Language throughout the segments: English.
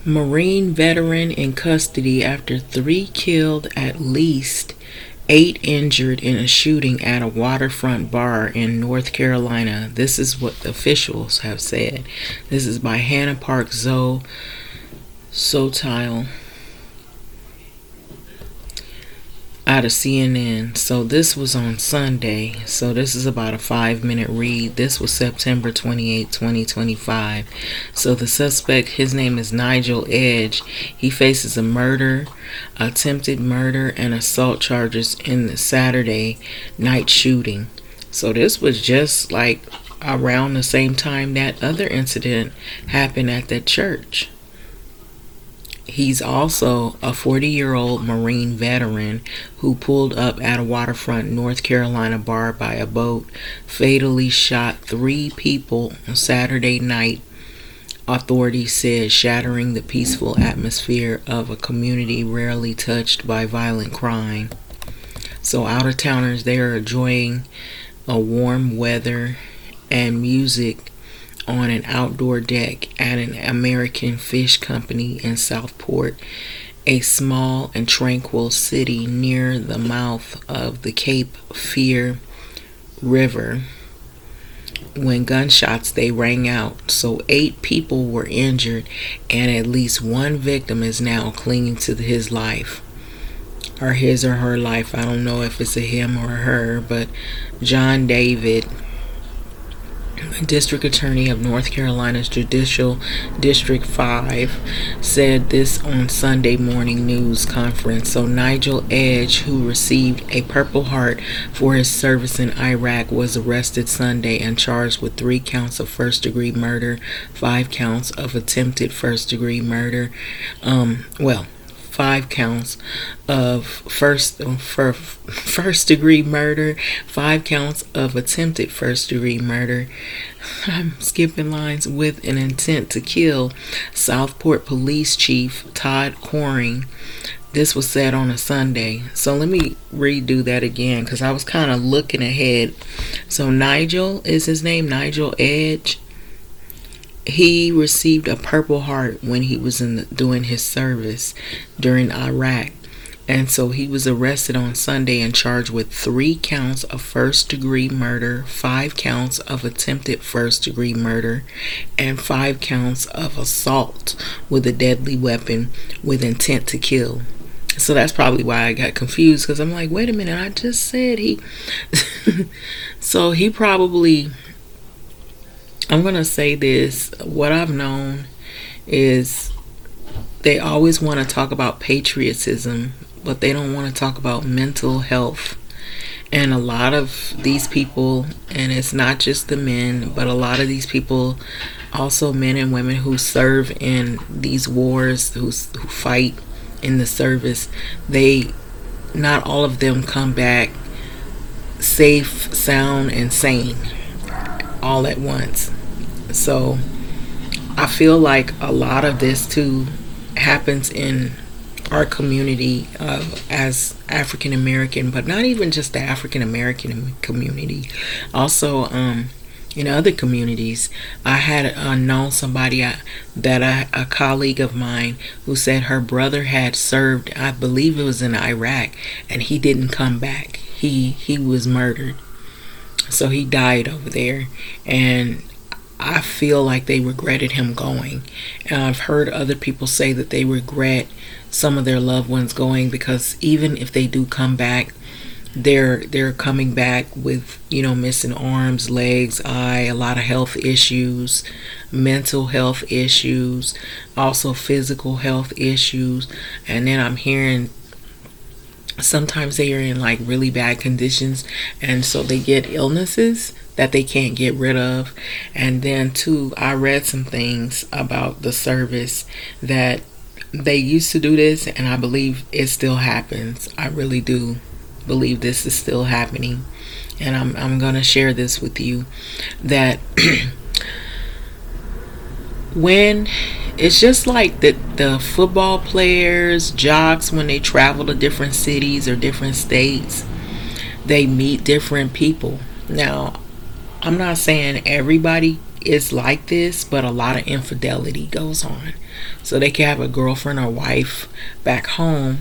Marine veteran in custody after 3 killed, at least 8 injured in a shooting at a waterfront bar in North Carolina. This is what the officials have said. This is by Hannah Park Sotile out of CNN. So this was on Sunday. So this is about a 5-minute read. This was September 28, 2025. So the suspect, his name is Nigel Edge. He faces a murder, attempted murder, and assault charges in the Saturday night shooting. So this was just like around the same time that other incident happened at that church. He's also a 40-year-old Marine veteran who pulled up at a waterfront North Carolina bar by a boat, fatally shot 3 people on Saturday night, authorities said, shattering the peaceful atmosphere of a community rarely touched by violent crime. So out-of-towners, they are enjoying a warm weather and music on an outdoor deck at an American Fish Company in Southport, a small and tranquil city near the mouth of the Cape Fear River, when gunshots they rang out. So 8 people were injured, and at least 1 victim is now clinging to his life, or his or her life. I don't know if it's a him or a her, but John David, District Attorney of North Carolina's Judicial District 5, said this on Sunday morning news conference. So Nigel Edge, who received a Purple Heart for his service in Iraq, was arrested Sunday and charged with 3 counts of first-degree murder, 5 counts of attempted first-degree murder. 5 counts of first-degree murder, 5 counts of attempted first-degree murder. I'm skipping lines. With an intent to kill. Southport Police Chief Todd Coring. This was said on a Sunday. So let me redo that again, because I was kind of looking ahead. So Nigel is his name, Nigel Edge. He received a Purple Heart when he was doing his service during Iraq. And so he was arrested on Sunday and charged with 3 counts of first-degree murder, 5 counts of attempted first-degree murder, and 5 counts of assault with a deadly weapon with intent to kill. So that's probably why I got confused, because I'm like, wait a minute, I just said he... So he probably... I'm going to say this. What I've known is they always want to talk about patriotism, but they don't want to talk about mental health. And a lot of these people, and it's not just the men, but a lot of these people, also men and women who serve in these wars, who fight in the service, not all of them come back safe, sound, and sane all at once. So I feel like a lot of this too happens in our community as African American, but not even just the African American community, also in other communities. I had known somebody a colleague of mine, who said her brother had served, I believe it was in Iraq, and he didn't come back. He was murdered, so he died over there, and I feel like they regretted him going. And I've heard other people say that they regret some of their loved ones going, because even if they do come back, they're coming back with, missing arms, legs, eye, a lot of health issues, mental health issues, also physical health issues. And then I'm hearing sometimes they are in like really bad conditions, and so they get illnesses that they can't get rid of. And then too, I read some things about the service that they used to do this, and I believe it still happens. I really do believe this is still happening, and I'm gonna share this with you, that when it's just like the football players, jocks, when they travel to different cities or different states, they meet different people. Now, I'm not saying everybody is like this, but a lot of infidelity goes on. So they can have a girlfriend or wife back home,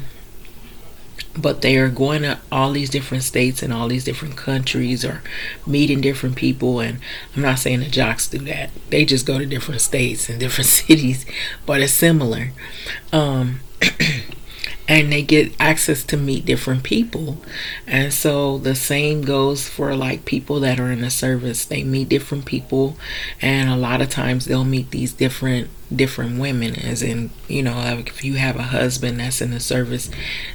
but they are going to all these different states and all these different countries, or meeting different people. And I'm not saying the jocks do that, they just go to different states and different cities, but it's similar. um and they get access to meet different people. And so the same goes for like people that are in the service. They meet different people, and a lot of times they'll meet these different women, as in, like if you have a husband that's in the service,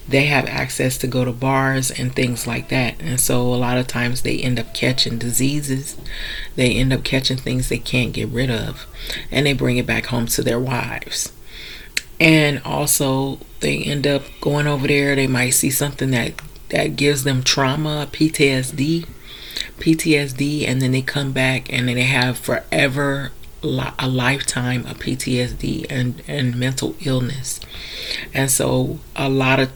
they have access to go to bars and things like that. And so a lot of times they end up catching diseases, they end up catching things they can't get rid of, and they bring it back home to their wives. And also they end up going over there, they might see something that gives them trauma, PTSD, and then they come back and then they have forever a lifetime of PTSD and mental illness. And so a lot of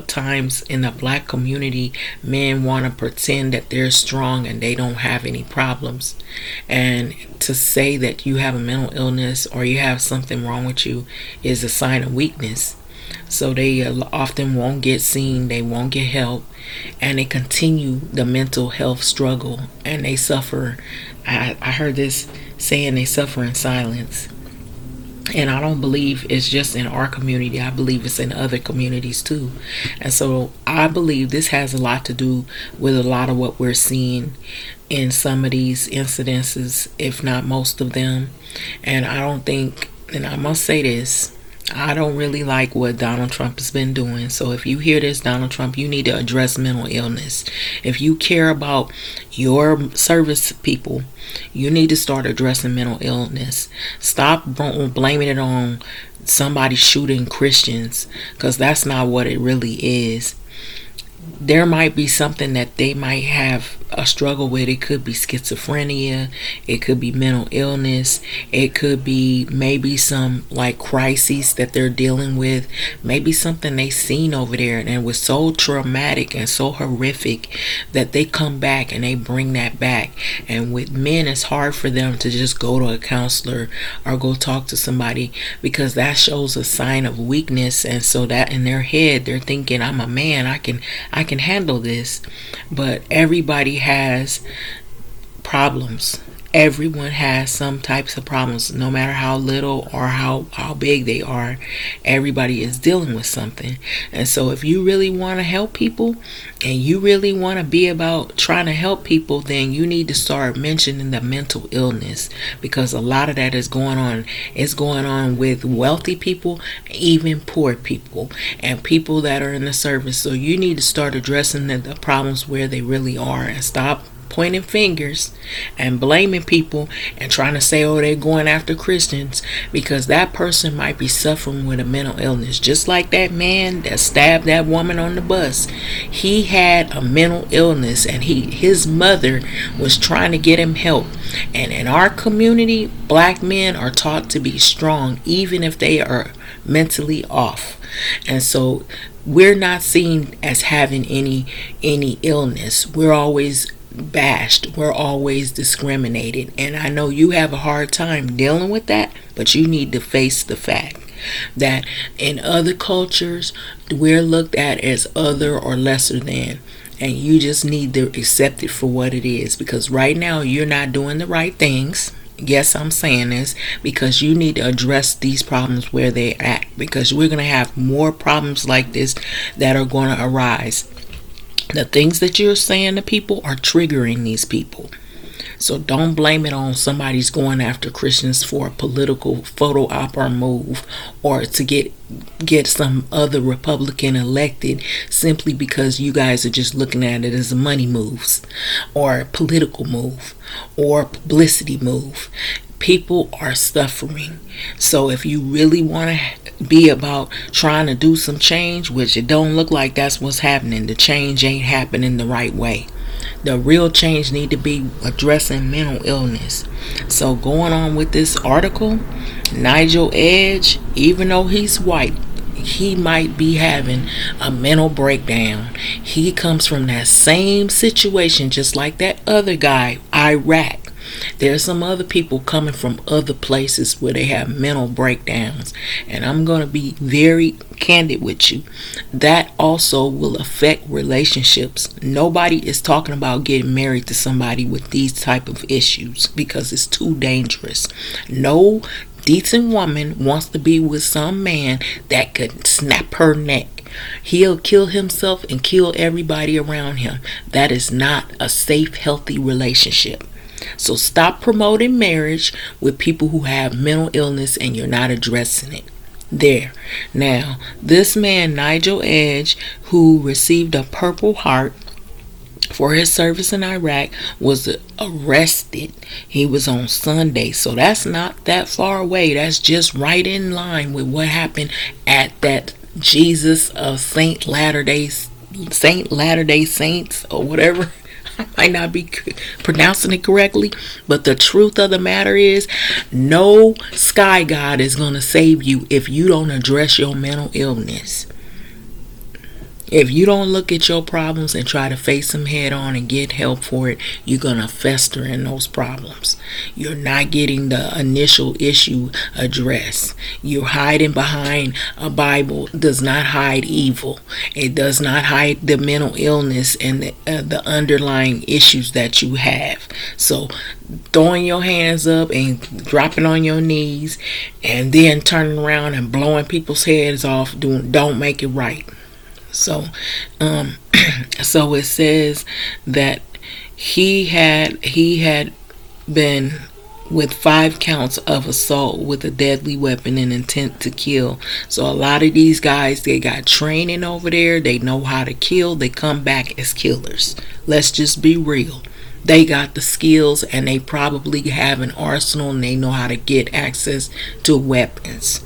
times in the black community, men want to pretend that they're strong and they don't have any problems, and to say that you have a mental illness or you have something wrong with you is a sign of weakness. So they often won't get seen, they won't get help, and they continue the mental health struggle, and they suffer. I heard this saying, they suffer in silence. And I don't believe it's just in our community, I believe it's in other communities too. And so I believe this has a lot to do with a lot of what we're seeing in some of these incidences, if not most of them. And I don't think, and I must say this, I don't really like what Donald Trump has been doing. So if you hear this, Donald Trump, you need to address mental illness. If you care about your service people, you need to start addressing mental illness. Stop blaming it on somebody shooting Christians, because that's not what it really is. There might be something that they might have a struggle with. It could be schizophrenia, it could be mental illness, it could be maybe some like crises that they're dealing with, maybe something they seen over there and it was so traumatic and so horrific that they come back and they bring that back. And with men, it's hard for them to just go to a counselor or go talk to somebody, because that shows a sign of weakness. And so that in their head they're thinking, I'm a man, I can handle this. But everybody has problems. Everyone has some types of problems, no matter how little or how big they are. Everybody is dealing with something. And so if you really want to help people and you really want to be about trying to help people, then you need to start mentioning the mental illness, because a lot of that is going on. It's going on with wealthy people, even poor people, and people that are in the service. So you need to start addressing the problems where they really are, and stop pointing fingers and blaming people and trying to say, oh, they're going after Christians, because that person might be suffering with a mental illness. Just like that man that stabbed that woman on the bus, he had a mental illness, and his mother was trying to get him help. And in our community, black men are taught to be strong even if they are mentally off. And so we're not seen as having any illness. We're always bashed, we're always discriminated. And I know you have a hard time dealing with that, but you need to face the fact that in other cultures we're looked at as other or lesser than, and you just need to accept it for what it is, because right now you're not doing the right things. Yes, I'm saying this because you need to address these problems where they're at, because we're going to have more problems like this that are going to arise. The things that you're saying to people are triggering these people. So don't blame it on somebody's going after Christians for a political photo op or move, or to get some other Republican elected simply because you guys are just looking at it as a money moves or a political move or a publicity move. People are suffering. So if you really want to be about trying to do some change, which it don't look like that's what's happening, the change ain't happening the right way. The real change need to be addressing mental illness. So going on with this article, Nigel Edge, even though he's white, he might be having a mental breakdown. He comes from that same situation just like that other guy, Iraq. There's some other people coming from other places where they have mental breakdowns. And I'm going to be very candid with you. That also will affect relationships. Nobody is talking about getting married to somebody with these type of issues because it's too dangerous. No decent woman wants to be with some man that could snap her neck. He'll kill himself and kill everybody around him. That is not a safe, healthy relationship. So stop promoting marriage with people who have mental illness and you're not addressing it. There. Now, this man, Nigel Edge, who received a Purple Heart for his service in Iraq, was arrested. He was on Sunday, so that's not that far away. That's just right in line with what happened at that Jesus of Saint Latter-day Saints or whatever. I might not be pronouncing it correctly, but the truth of the matter is, no sky god is going to save you if you don't address your mental illness. If you don't look at your problems and try to face them head on and get help for it, you're going to fester in those problems. You're not getting the initial issue addressed. You're hiding behind a Bible. It does not hide evil. It does not hide the mental illness and the underlying issues that you have. So throwing your hands up and dropping on your knees and then turning around and blowing people's heads off don't make it right. So it says that he had been with 5 counts of assault with a deadly weapon and intent to kill. So a lot of these guys, they got training over there. They know how to kill. They come back as killers. Let's just be real. They got the skills and they probably have an arsenal and they know how to get access to weapons.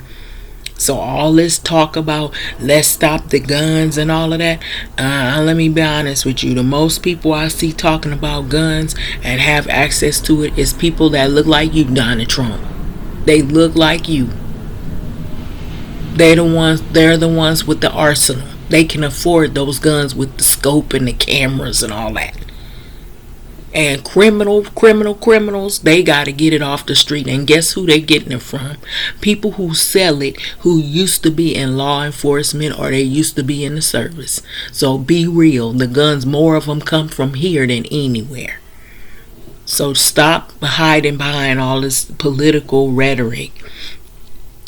So all this talk about let's stop the guns and all of that, let me be honest with you. The most people I see talking about guns and have access to it is people that look like you, Donald Trump. They look like you. They're the ones with the arsenal. They can afford those guns with the scope and the cameras and all that. And criminals, they got to get it off the street. And guess who they getting it from? People who sell it, who used to be in law enforcement or they used to be in the service. So be real. The guns, more of them come from here than anywhere. So stop hiding behind all this political rhetoric.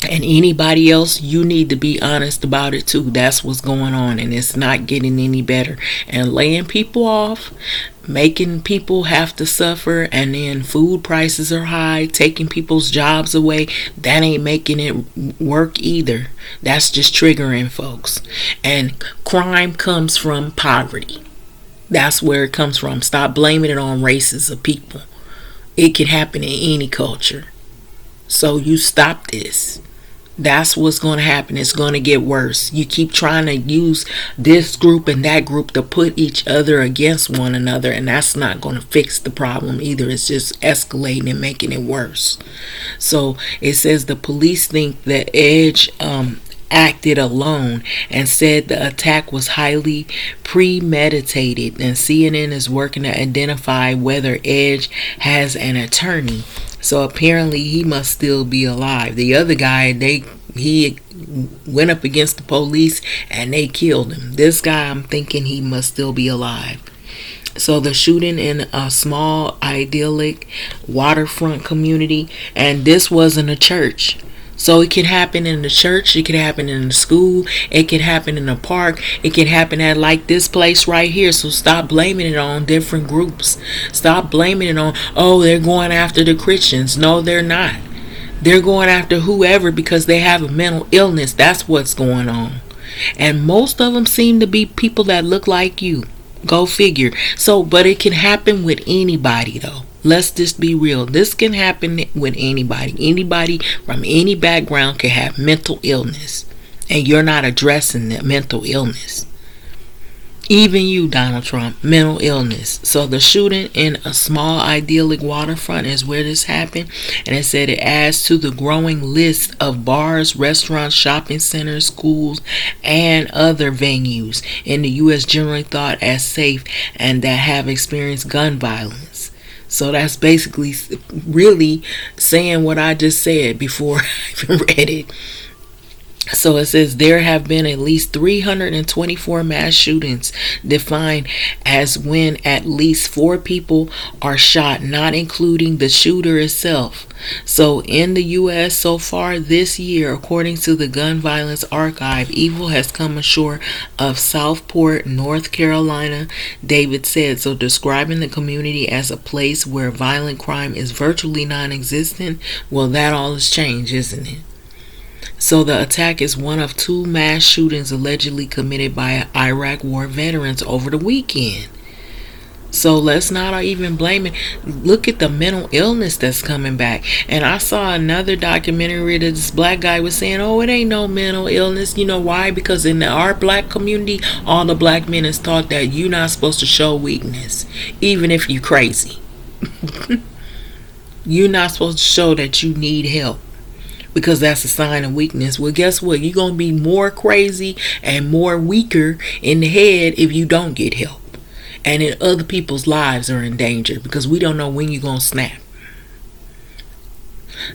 And anybody else, you need to be honest about it too. That's what's going on, and it's not getting any better. And laying people off, making people have to suffer, and then food prices are high, taking people's jobs away, that ain't making it work either. That's just triggering folks. And crime comes from poverty. That's where it comes from. Stop blaming it on races of people. It can happen in any culture. So you stop this. That's what's going to happen. It's going to get worse. You keep trying to use this group and that group to put each other against one another, and that's not going to fix the problem either. It's just escalating and making it worse. So it says the police think that Edge acted alone and said the attack was highly premeditated, and CNN is working to identify whether Edge has an attorney. So apparently he must still be alive. The other guy, he went up against the police and they killed him. This guy, I'm thinking he must still be alive. So the shooting in a small, idyllic waterfront community, and this wasn't a church. So it can happen in the church, it can happen in the school, it can happen in the park, it can happen at like this place right here. So stop blaming it on different groups. Stop blaming it on, oh, they're going after the Christians. No, they're not. They're going after whoever because they have a mental illness. That's what's going on. And most of them seem to be people that look like you. Go figure. So, but it can happen with anybody though. Let's just be real. This can happen with anybody. Anybody from any background can have mental illness. And you're not addressing the mental illness. Even you, Donald Trump, mental illness. So the shooting in a small idyllic waterfront is where this happened. And it said it adds to the growing list of bars, restaurants, shopping centers, schools, and other venues in the U.S. generally thought as safe and that have experienced gun violence. So that's basically really saying what I just said before I even read it. So it says there have been at least 324 mass shootings, defined as when at least 4 people are shot, not including the shooter itself. So in the U.S. so far this year, according to the Gun Violence Archive, evil has come ashore of Southport, North Carolina, David said. So describing the community as a place where violent crime is virtually non-existent, well, that all has changed, isn't it? So the attack is one of 2 mass shootings allegedly committed by Iraq War veterans over the weekend. So let's not even blame it. Look at the mental illness that's coming back. And I saw another documentary that this black guy was saying, oh, it ain't no mental illness. You know why? Because in our black community, all the black men is taught that you're not supposed to show weakness, even if you're crazy. You're not supposed to show that you need help, because that's a sign of weakness. Well, guess what? You're going to be more crazy and more weaker in the head if you don't get help. And then other people's lives are in danger, because we don't know when you're going to snap.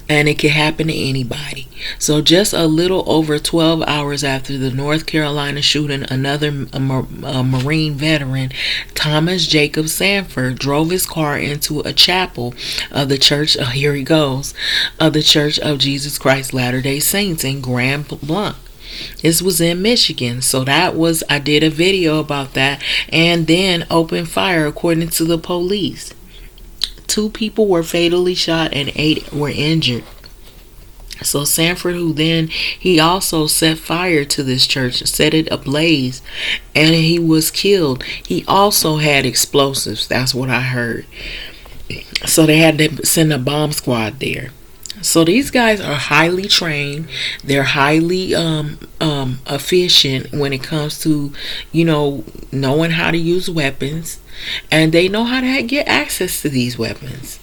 And it can happen to anybody. So just a little over 12 hours after the North Carolina shooting, another Marine veteran, Thomas Jacob Sanford, drove his car into a chapel of the church, here he goes, of the Church of Jesus Christ Latter-day Saints in Grand Blanc. This was in Michigan. So I did a video about that, and then opened fire according to the police. 2 people were fatally shot and 8 were injured. So Sanford, he also set fire to this church, set it ablaze, and he was killed. He also had explosives. That's what I heard. So they had to send a bomb squad there. So these guys are highly trained. They're highly efficient when it comes to, knowing how to use weapons. And they know how to get access to these weapons.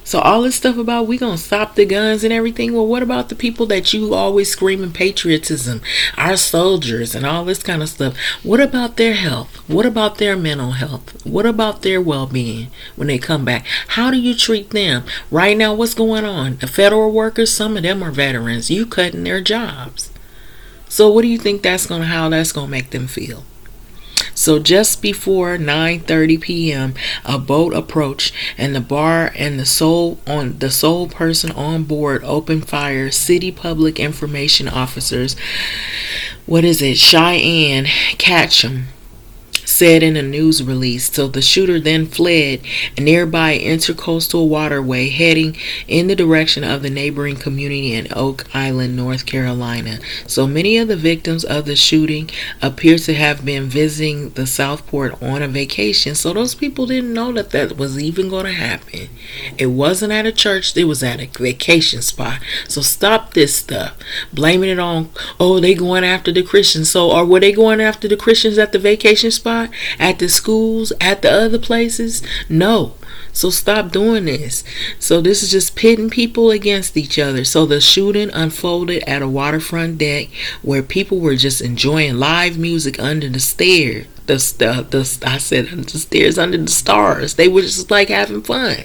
So all this stuff about we gonna stop the guns and everything, well, what about the people that you always screaming patriotism, our soldiers and all this kind of stuff? What about their health? What about their mental health? What about their well-being when they come back? How do you treat them? Right now, what's going on? The federal workers, some of them are veterans. You cutting their jobs. So what do you think how that's gonna make them feel? So just before 9:30 p.m., a boat approached, and the bar and the sole person on board opened fire. City Public Information Officers, Cheyenne Catcham, said in a news release. So the shooter then fled a nearby intercoastal waterway, heading in the direction of the neighboring community in Oak Island, North Carolina. So many of the victims of the shooting appear to have been visiting the Southport on a vacation. So those people didn't know that was even going to happen. It wasn't at a church, it was at a vacation spot. So stop this stuff, blaming it on, they going after the Christians. So or were they going after the Christians at the vacation spot, at the schools, at the other places? No. So stop doing this. So this is just pitting people against each other. So the shooting unfolded at a waterfront deck where people were just enjoying live music under the stairs. I said under the stairs, under the stars. They were just like having fun.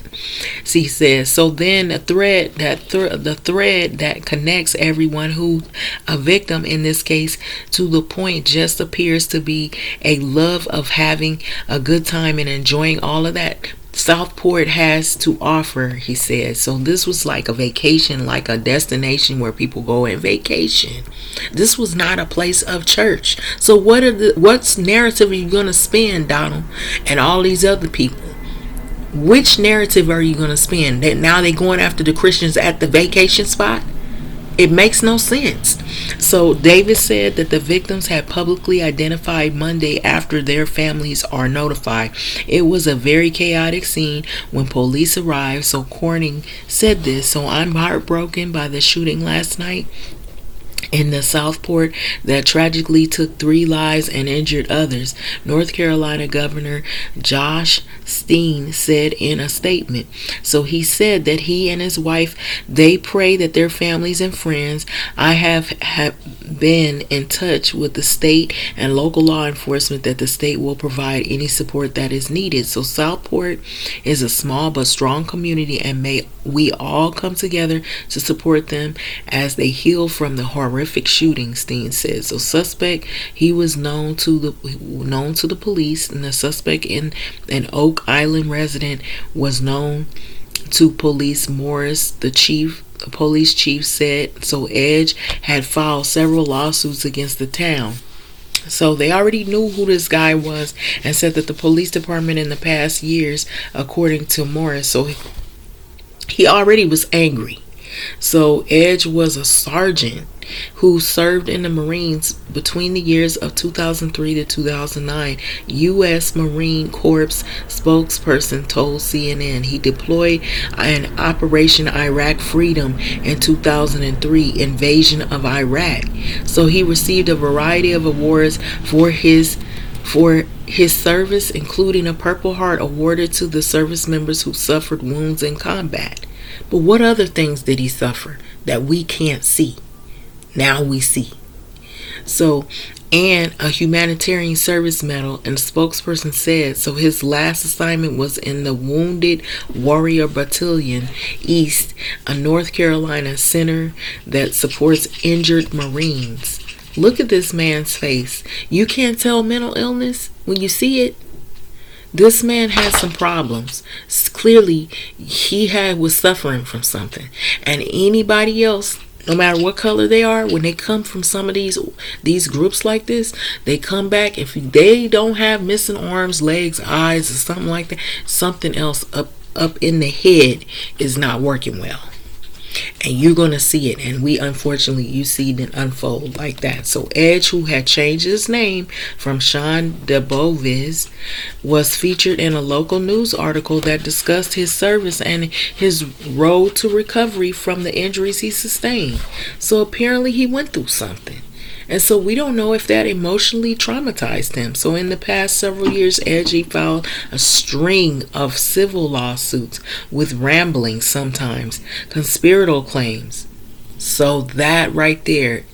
She says. So then the thread that connects everyone who a victim in this case to the point just appears to be a love of having a good time and enjoying all of that Southport has to offer, he said. So this was like a vacation, like a destination where people go and vacation. This was not a place of church. So what's narrative are you going to spin, Donald, and all these other people? Which narrative are you going to spin? That now they're going after the Christians at the vacation spot? It makes no sense. So Davis said that the victims had publicly identified Monday after their families are notified. It was a very chaotic scene when police arrived. So Corning said this. So I'm heartbroken by the shooting last night. in the Southport that tragically took 3 lives and injured others, North Carolina Governor Josh Steen said in a statement. So he said that he and his wife, they pray that their families and friends, I have been in touch with the state and local law enforcement that the state will provide any support that is needed. So Southport is a small but strong community, and may we all come together to support them as they heal from the horrific shooting, Steen said. So suspect, he was known to the police, and the suspect, in an Oak Island resident, was known to police. Morris, the police chief, said. So Edge had filed several lawsuits against the town. So they already knew who this guy was, and said that the police department in the past years, according to Morris, so he already was angry. So Edge was a sergeant who served in the Marines between the years of 2003 to 2009. U.S. Marine Corps spokesperson told CNN he deployed in Operation Iraq Freedom in 2003 invasion of Iraq. So he received a variety of awards for his service, including a Purple Heart awarded to the service members who suffered wounds in combat. But what other things did he suffer that we can't see? Now we see. So, and a humanitarian service medal, and the spokesperson said, so his last assignment was in the Wounded Warrior Battalion East, a North Carolina center that supports injured Marines. Look at this man's face. You can't tell mental illness when you see it. This man had some problems. Clearly, he was suffering from something. And anybody else, no matter what color they are, when they come from some of these groups like this, they come back. If they don't have missing arms, legs, eyes, or something like that, something else up in the head is not working well. And you're going to see it. And unfortunately, you see it unfold like that. So Edge, who had changed his name from Sean DeBoviz, was featured in a local news article that discussed his service and his road to recovery from the injuries he sustained. So apparently he went through something. And so we don't know if that emotionally traumatized him. So in the past several years, Edgy filed a string of civil lawsuits with rambling, sometimes conspiratorial claims. So that right there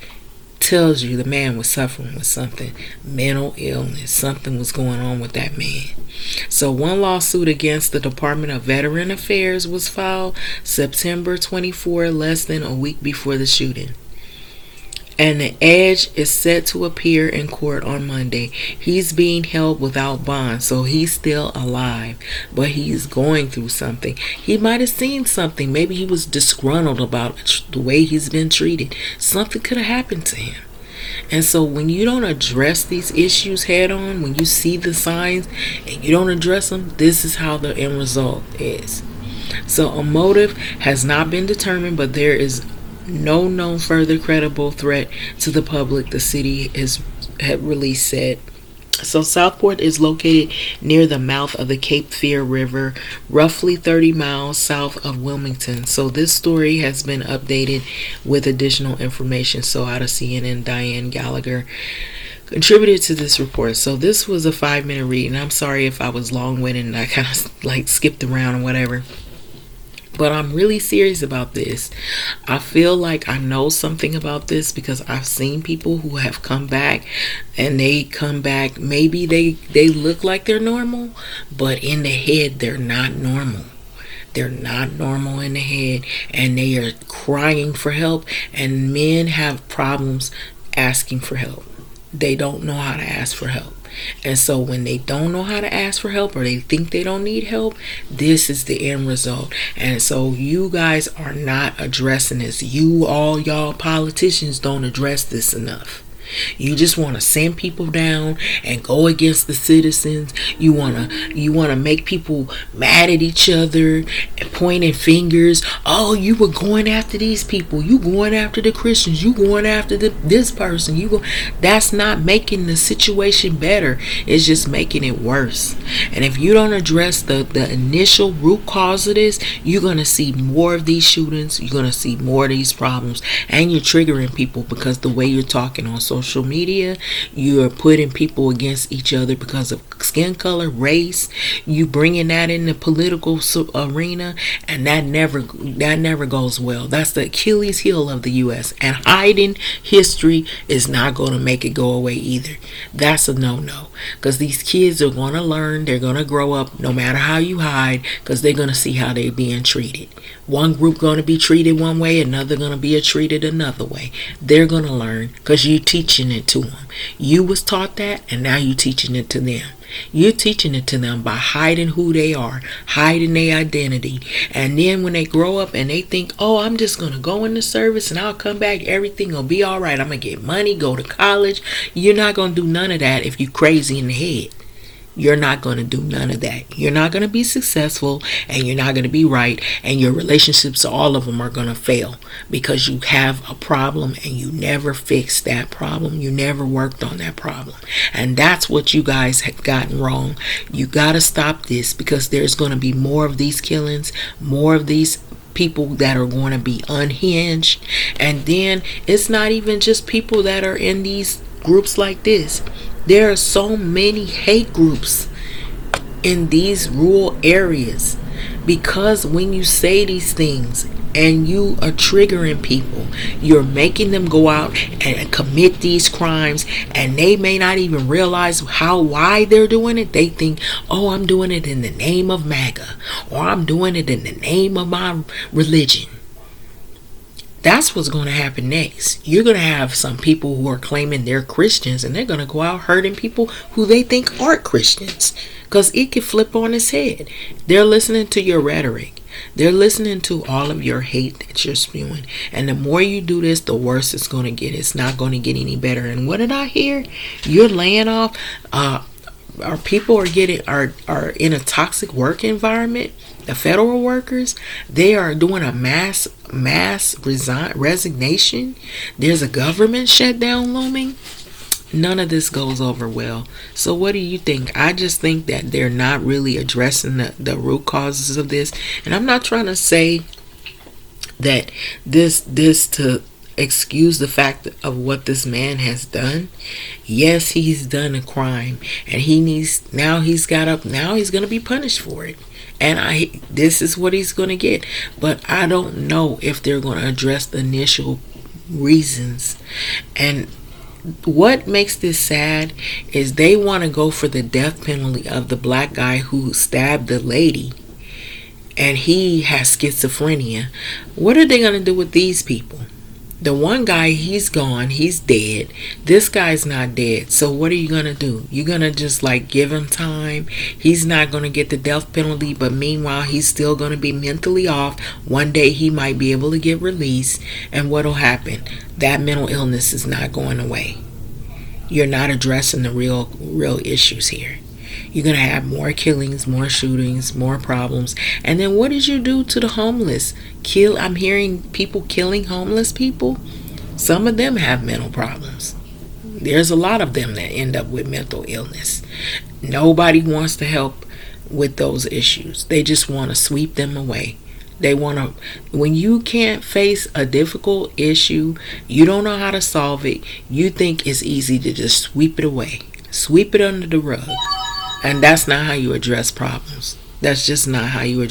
tells you the man was suffering with something, mental illness. Something was going on with that man. So one lawsuit against the Department of Veteran Affairs was filed September 24, less than a week before the shooting. And the Edge is set to appear in court on Monday. He's being held without bond, so he's still alive. But he's going through something. He might have seen something. Maybe he was disgruntled about the way he's been treated. Something could have happened to him. And so when you don't address these issues head on, when you see the signs and you don't address them, this is how the end result is. So a motive has not been determined, but there is no known further credible threat to the public, the city had released said. So Southport is located near the mouth of the Cape Fear River, roughly 30 miles south of Wilmington. So this story has been updated with additional information. So out of CNN, Diane Gallagher contributed to this report. So this was a 5-minute read, and I'm sorry if I was long-winded and I kind of skipped around or whatever. But I'm really serious about this. I feel like I know something about this because I've seen people who have come back, and they come back, maybe they look like they're normal, but in the head they're not normal. They're not normal in the head, and they are crying for help, and men have problems asking for help. They don't know how to ask for help. And so when they don't know how to ask for help, or they think they don't need help, this is the end result. And so you guys are not addressing this. Y'all politicians don't address this enough. You just want to send people down and go against the citizens. You want to make people mad at each other and pointing fingers. Oh, you were going after these people. You going after the Christians. You going after this person. That's not making the situation better. It's just making it worse. And if you don't address the initial root cause of this, you're going to see more of these shootings. You're going to see more of these problems. And you're triggering people because the way you're talking on social media, you're putting people against each other because of skin color, race. You bringing that in the political arena, and that never goes well. That's the Achilles heel of the U.S. And hiding history is not going to make it go away either. That's a no-no, because these kids are going to learn. They're going to grow up no matter how you hide, because they're going to see how they're being treated. One group going to be treated one way, another going to be treated another way. They're going to learn because you're teaching it to them. You was taught that, and now you're teaching it to them. You're teaching it to them by hiding who they are, hiding their identity. And then when they grow up and they think, oh, I'm just going to go in the service and I'll come back, everything will be all right. I'm going to get money, go to college. You're not going to do none of that if you're crazy in the head. You're not going to do none of that. You're not going to be successful, and you're not going to be right, and your relationships, all of them, are going to fail because you have a problem and you never fixed that problem. You never worked on that problem. And that's what you guys have gotten wrong. You got to stop this, because there's going to be more of these killings, more of these people that are going to be unhinged. And then it's not even just people that are in these groups like this. There are so many hate groups in these rural areas, because when you say these things and you are triggering people, you're making them go out and commit these crimes, and they may not even realize why they're doing it. They think, oh, I'm doing it in the name of MAGA, or I'm doing it in the name of my religion. That's what's going to happen next. You're going to have some people who are claiming they're Christians, and they're going to go out hurting people who they think aren't Christians, because it can flip on its head. They're listening to your rhetoric. They're listening to all of your hate that you're spewing. And the more you do this, the worse it's going to get. It's not going to get any better. And what did I hear? You're laying off. Our people are in a toxic work environment. The federal workers, they are doing a mass resignation. There's a government shutdown looming. None of this goes over well. So what do you think? I just think that they're not really addressing the root causes of this. And I'm not trying to say that this to excuse the fact of what this man has done. Yes, he's done a crime, and he's going to be punished for it. And this is what he's going to get. But I don't know if they're going to address the initial reasons. And what makes this sad is they want to go for the death penalty of the black guy who stabbed the lady, and he has schizophrenia. What are they going to do with these people? The one guy, he's gone, he's dead. This guy's not dead. So what are you going to do? You're going to just give him time. He's not going to get the death penalty, but meanwhile, he's still going to be mentally off. One day he might be able to get released. And what'll happen? That mental illness is not going away. You're not addressing the real issues here. You're going to have more killings, more shootings, more problems. And then what did you do to the homeless? I'm hearing people killing homeless people. Some of them have mental problems. There's a lot of them that end up with mental illness. Nobody wants to help with those issues. They just want to sweep them away. When you can't face a difficult issue, you don't know how to solve it, you think it's easy to just sweep it away. Sweep it under the rug. And that's not how you address problems. That's not how you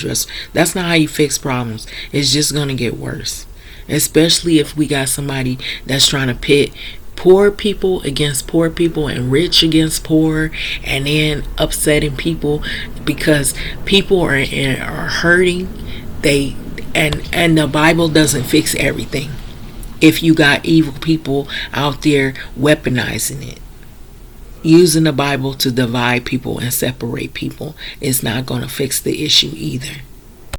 fix problems. It's just going to get worse. Especially if we got somebody that's trying to pit poor people against poor people and rich against poor, and then upsetting people because people are hurting. And the Bible doesn't fix everything. If you got evil people out there weaponizing it, using the Bible to divide people and separate people, is not going to fix the issue either.